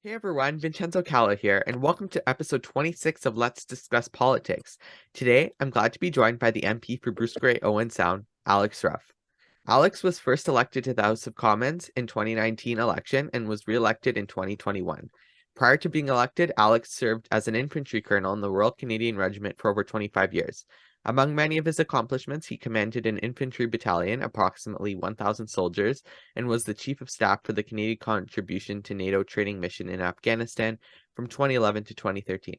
Hey everyone, Vincenzo Calla here, and welcome to episode 26 of Let's Discuss Politics. Today, I'm glad to be joined by the MP for Bruce Grey Owen Sound, Alex Ruff. Alex was first elected to the House of Commons in 2019 election and was re-elected in 2021. Prior to being elected, Alex served as an infantry colonel in the Royal Canadian Regiment for over 25 years. Among many of his accomplishments, he commanded an infantry battalion, approximately 1,000 soldiers, and was the chief of staff for the Canadian contribution to NATO training mission in Afghanistan from 2011 to 2013.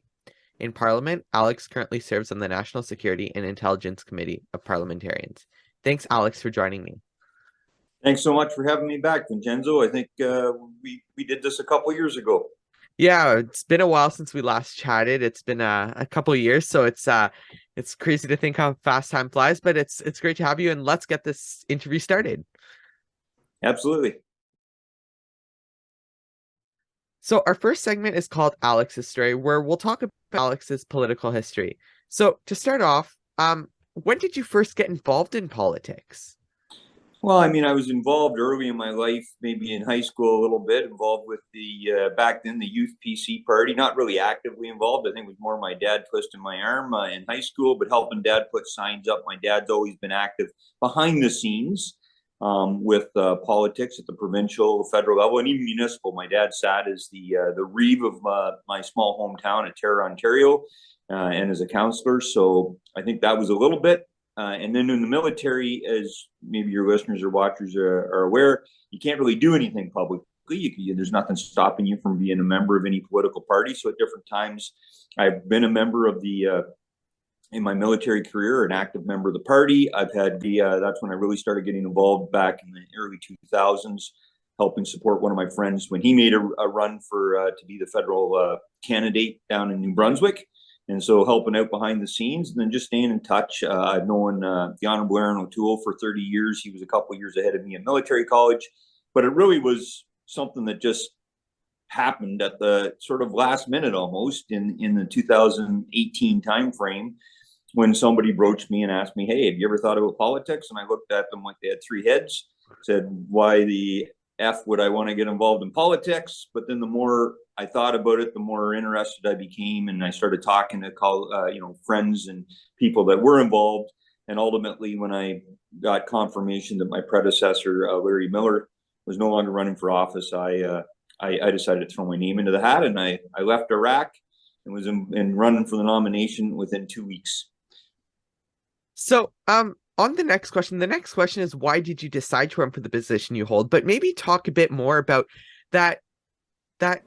In Parliament, Alex currently serves on the National Security and Intelligence Committee of Parliamentarians. Thanks, Alex, for joining me. Thanks so much for having me back, Vincenzo. I think we did this a couple years ago. Yeah, it's been a while since we last chatted. It's been a couple years, so it's crazy to think how fast time flies, but it's great to have you, and let's get this interview started. Absolutely. So our first segment is called Alex's Story, where we'll talk about Alex's political history. So to start off, when did you first get involved in politics? Well, I mean, I was involved early in my life, maybe in high school a little bit, involved with the back then the Youth PC Party. Not really actively involved. I think it was more my dad twisting my arm in high school, but helping dad put signs up. My dad's always been active behind the scenes with politics at the provincial, federal level, and even municipal. My dad sat as the reeve of my small hometown at Terra, Ontario, and as a councillor. So I think that was a little bit. And then in the military, as maybe your listeners or watchers are aware, you can't really do anything publicly. There's nothing stopping you from being a member of any political party. So at different times, I've been a member of in my military career, an active member of the party. I've had that's when I really started getting involved back in the early 2000s, helping support one of my friends when he made a run for to be the federal candidate down in New Brunswick. And so helping out behind the scenes and then just staying in touch. I've known the Honorable Aaron O'Toole for 30 years. He was a couple of years ahead of me in military college, but it really was something that just happened at the sort of last minute almost in the 2018 timeframe when somebody broached me and asked me, hey, have you ever thought about politics? And I looked at them like they had three heads, said, why the F would I want to get involved in politics? But then the more I thought about it, the more interested I became, and I started talking to friends and people that were involved. And ultimately, when I got confirmation that my predecessor, Larry Miller, was no longer running for office, I decided to throw my name into the hat, and I left Iraq and was in running for the nomination within 2 weeks. So, on the next question is why did you decide to run for the position you hold? But maybe talk a bit more about that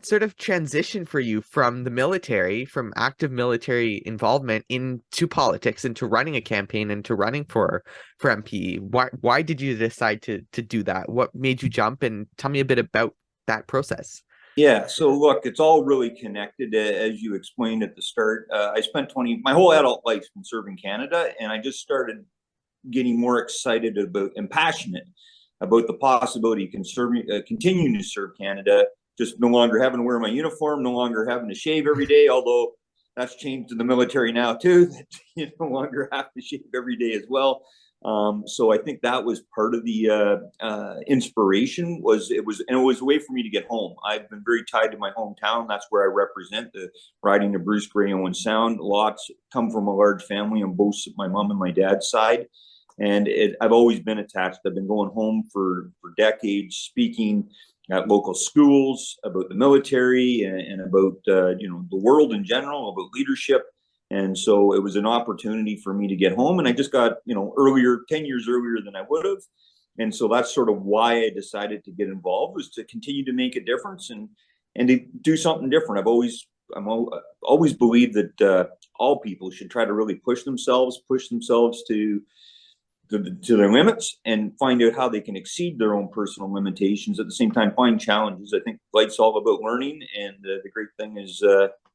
sort of transition for you from the military, from active military involvement into politics, into running a campaign, into running for MP. Why did you decide to do that? What made you jump? And tell me a bit about that process. Yeah, so look, it's all really connected, as you explained at the start. I spent my whole adult life in serving Canada, and I just started getting more excited about and passionate about the possibility of continuing to serve Canada, just no longer having to wear my uniform, no longer having to shave every day, although that's changed in the military now too, that you no longer have to shave every day as well. So I think that was part of the inspiration. It was a way for me to get home. I've been very tied to my hometown. That's where I represent the riding the Bruce Grey Owen Sound. Lots come from a large family on both my mom and my dad's side. And I've always been attached. I've been going home for decades, speaking at local schools about the military and about the world in general, about leadership. And so it was an opportunity for me to get home. And I just got 10 years earlier than I would have. And so that's sort of why I decided to get involved, was to continue to make a difference and to do something different. I've always believed that all people should try to really push themselves to their limits and find out how they can exceed their own personal limitations. At the same time, find challenges. I think life's all about learning, and the great thing is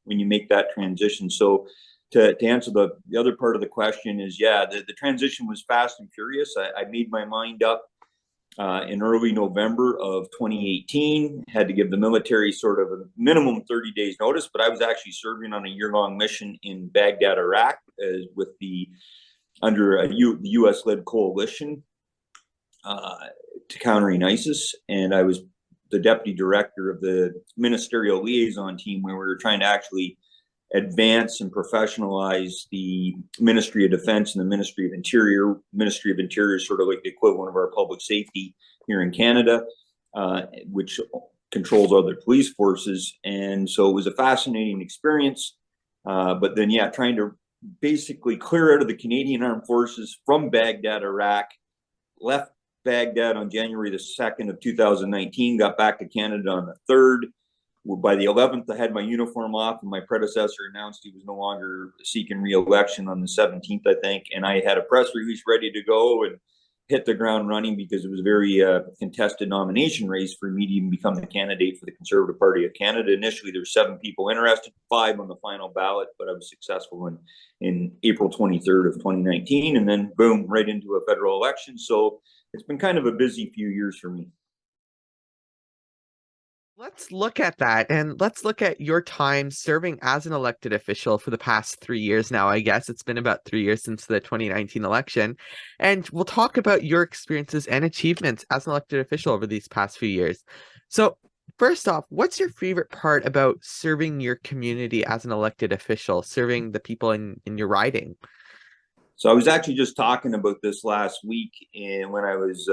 when you make that transition. So to answer the other part of the question is, yeah, the transition was fast and furious. I made my mind up in early November of 2018, had to give the military sort of a minimum 30 days notice, but I was actually serving on a year-long mission in Baghdad, Iraq, with under a U.S.-led coalition to countering ISIS. And I was the deputy director of the ministerial liaison team, where we were trying to actually advance and professionalize the Ministry of Defense and the Ministry of Interior. Ministry of Interior is sort of like the equivalent of our public safety here in Canada, which controls other police forces. And so it was a fascinating experience. But then, yeah, trying to basically clear out of the Canadian Armed Forces from Baghdad, Iraq, left Baghdad on January the 2nd of 2019, got back to Canada on the 3rd. By the 11th, I had my uniform off, and my predecessor announced he was no longer seeking re-election on the 17th, I think. And I had a press release ready to go and hit the ground running, because it was a very contested nomination race for me to even become the candidate for the Conservative Party of Canada. Initially, there were 7 people interested, 5 on the final ballot, but I was successful in April 23rd of 2019, and then boom, right into a federal election. So it's been kind of a busy few years for me. Let's look at that, and let's look at your time serving as an elected official for the past 3 years now. I guess it's been about 3 years since the 2019 election. And we'll talk about your experiences and achievements as an elected official over these past few years. So, first off, what's your favorite part about serving your community as an elected official, serving the people in your riding? So I was actually just talking about this last week, and when I was,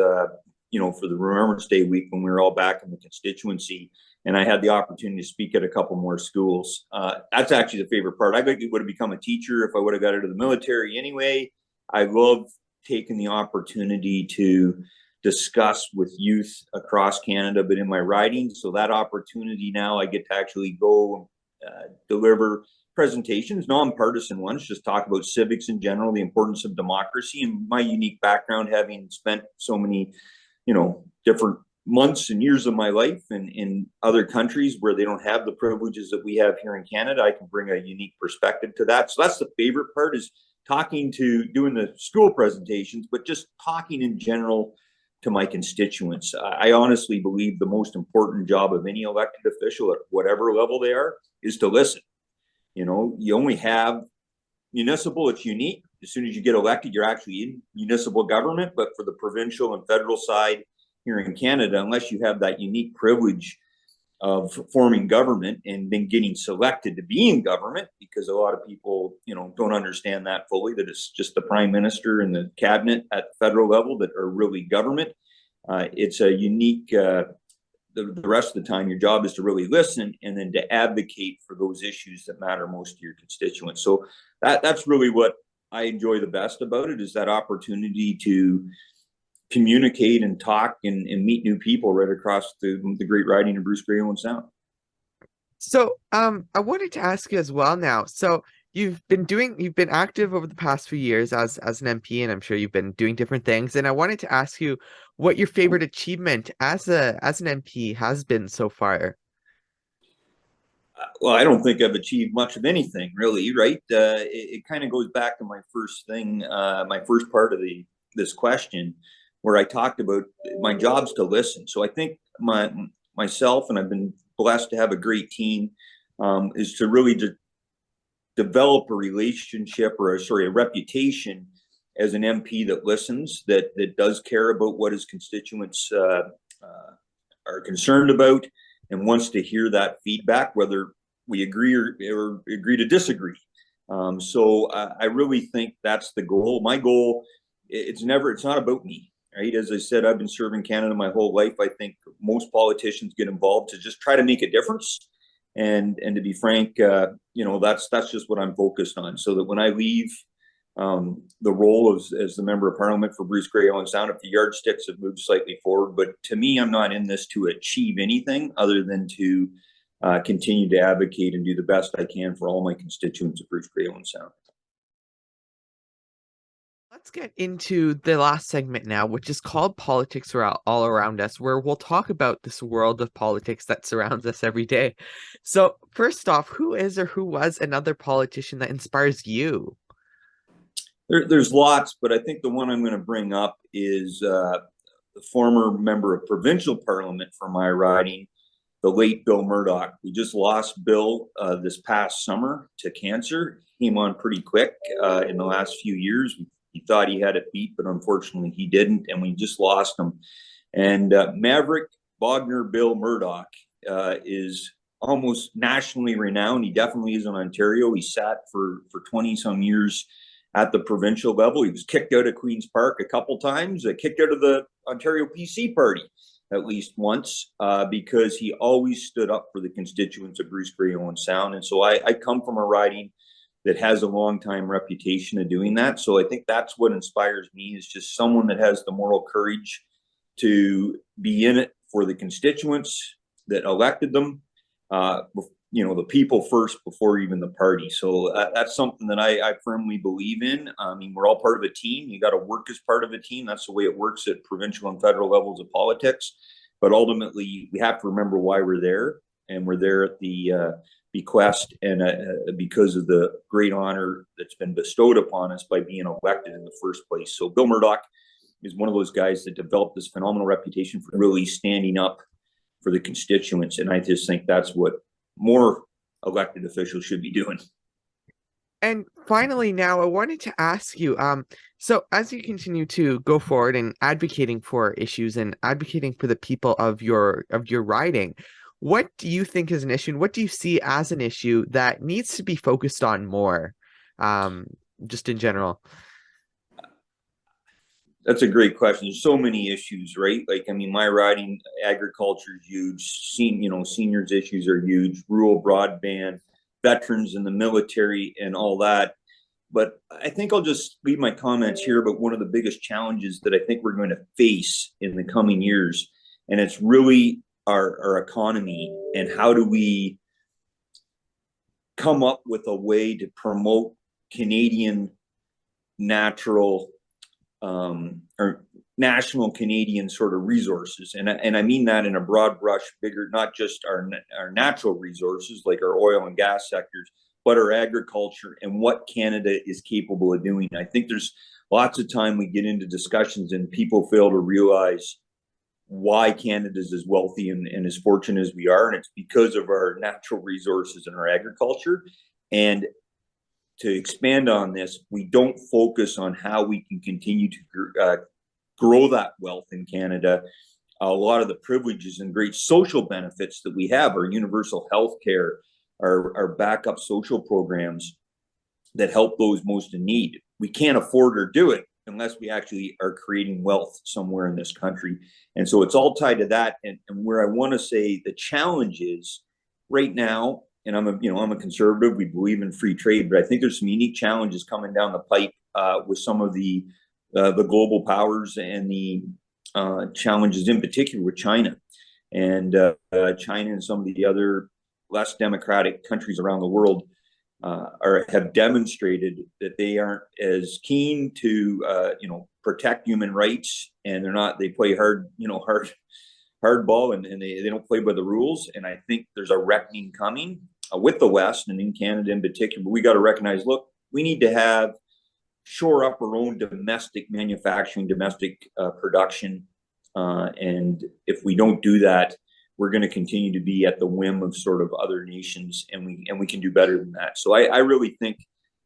for the Remembrance Day week, when we were all back in the constituency, and I had the opportunity to speak at a couple more schools. That's actually the favorite part. I think I would have become a teacher if I would have got into the military anyway. I love taking the opportunity to discuss with youth across Canada, but in my riding. So that opportunity now, I get to actually go deliver presentations, nonpartisan ones, just talk about civics in general, the importance of democracy, and my unique background, having spent so many, different months and years of my life in other countries where they don't have the privileges that we have here in Canada. I can bring a unique perspective to that. So that's the favorite part, is doing the school presentations, but just talking in general to my constituents. I honestly believe the most important job of any elected official at whatever level they are is to listen. You only have municipal, it's unique. As soon as you get elected, you're actually in municipal government. But for the provincial and federal side here in Canada, unless you have that unique privilege of forming government and then getting selected to be in government, because a lot of people, don't understand that fully, that it's just the prime minister and the cabinet at the federal level that are really government. It's a unique, the rest of the time, your job is to really listen and then to advocate for those issues that matter most to your constituents. So that's really what I enjoy the best about it, is that opportunity to communicate and talk and meet new people right across the great riding of Bruce Grey, Owen Sound. So, I wanted to ask you as well now. So you've been active over the past few years as an MP, and I'm sure you've been doing different things. And I wanted to ask you what your favorite achievement as an MP has been so far. Well, I don't think I've achieved much of anything really, right? It kind of goes back to my first thing, my first part of this question, where I talked about my job's to listen. So I think myself, and I've been blessed to have a great team, is to really develop a relationship, or a reputation as an MP that listens, that does care about what his constituents are concerned about, and wants to hear that feedback, whether we agree or agree to disagree. So I really think that's the goal. My goal, it's not about me, right? As I said, I've been serving Canada my whole life. I think most politicians get involved to just try to make a difference. And to be frank, that's just what I'm focused on. So that when I leave the role as the member of Parliament for Bruce Grey, Owen Sound, if the yardsticks have moved slightly forward, but to me, I'm not in this to achieve anything other than to continue to advocate and do the best I can for all my constituents of Bruce Grey, Owen Sound. Let's get into the last segment now, which is called Politics Are All Around Us, where we'll talk about this world of politics that surrounds us every day. So, first off, who is or who was another politician that inspires you? There's lots, but I think the one I'm going to bring up is the former member of provincial parliament for my riding, the late Bill Murdoch. We just lost Bill this past summer to cancer. He came on pretty quick in the last few years. He thought he had it beat, but unfortunately he didn't, and we just lost him. And Maverick Bogner Bill Murdoch is almost nationally renowned. He definitely is in Ontario. He sat for 20 some years at the provincial level. He was kicked out of Queen's Park a couple times, kicked out of the Ontario PC party at least once, because he always stood up for the constituents of Bruce Grey, Owen Sound. And so I come from a riding that has a long time reputation of doing that. So I think that's what inspires me, is just someone that has the moral courage to be in it for the constituents that elected them, the people first before even the party. So that's something that I firmly believe in. I mean, we're all part of a team. You got to work as part of a team. That's the way it works at provincial and federal levels of politics. But ultimately, we have to remember why we're there. And we're there at the bequest and because of the great honor that's been bestowed upon us by being elected in the first place. So Bill Murdoch is one of those guys that developed this phenomenal reputation for really standing up for the constituents. And I just think that's what more elected officials should be doing. And finally, now I wanted to ask you, so as you continue to go forward and advocating for issues and advocating for the people of your riding, what do you think is an issue, and what do you see as an issue that needs to be focused on more, just in general? That's a great question. There's so many issues, right? Like, I mean, my riding, agriculture is huge. Seniors issues are huge. Rural broadband, veterans in the military, and all that. But I think I'll just leave my comments here. But one of the biggest challenges that I think we're going to face in the coming years, and it's really our economy, and how do we come up with a way to promote Canadian natural or national Canadian sort of resources. And I mean that in a broad brush, bigger, not just our natural resources like our oil and gas sectors, but our agriculture and what Canada is capable of doing. I think there's lots of time we get into discussions and people fail to realize why Canada is as wealthy and as fortunate as we are. And it's because of our natural resources and our agriculture. And to expand on this, we don't focus on how we can continue to grow that wealth in Canada. A lot of the privileges and great social benefits that we have, our universal health care, our backup social programs that help those most in need. We can't afford or do it unless we actually are creating wealth somewhere in this country. And so it's all tied to that. And where I want to say the challenge is right now, and I'm a conservative. We believe in free trade, but I think there's some unique challenges coming down the pipe with some of the global powers and the challenges in particular with China, and China and some of the other less democratic countries around the world have demonstrated that they aren't as keen to protect human rights, and they play hardball, and they don't play by the rules. And I think there's a reckoning coming with the West and in Canada in particular. But we got to recognize, look, we need to shore up our own domestic manufacturing, domestic production. And if we don't do that, we're going to continue to be at the whim of sort of other nations, and we can do better than that. So I really think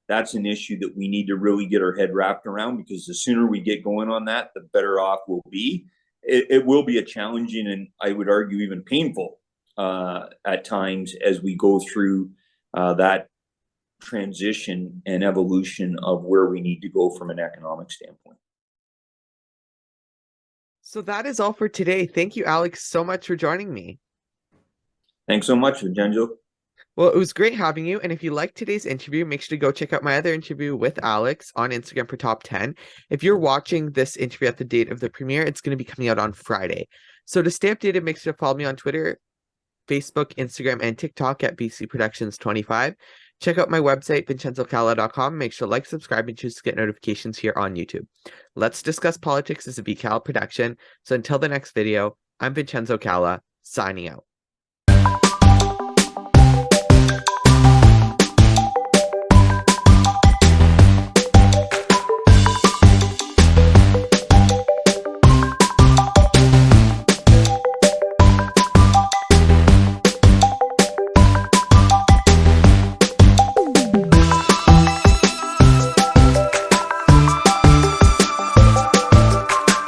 that's an issue that we need to really get our head wrapped around, because the sooner we get going on that, the better off we'll be. It will be a challenging, and I would argue even painful at times as we go through that transition and evolution of where we need to go from an economic standpoint. So that is all for today. Thank you, Alex, so much for joining me. Thanks so much, Vincenzo. Well, it was great having you. And if you liked today's interview, make sure to go check out my other interview with Alex on Instagram for Top 10. If you're watching this interview at the date of the premiere, it's going to be coming out on Friday. So to stay updated, make sure to follow me on Twitter, Facebook, Instagram, and TikTok at BC Productions 25. Check out my website, VincenzoCalla.com. Make sure to like, subscribe, and choose to get notifications here on YouTube. Let's Discuss Politics is a VCalla production. So until the next video, I'm Vincenzo Calla, signing out.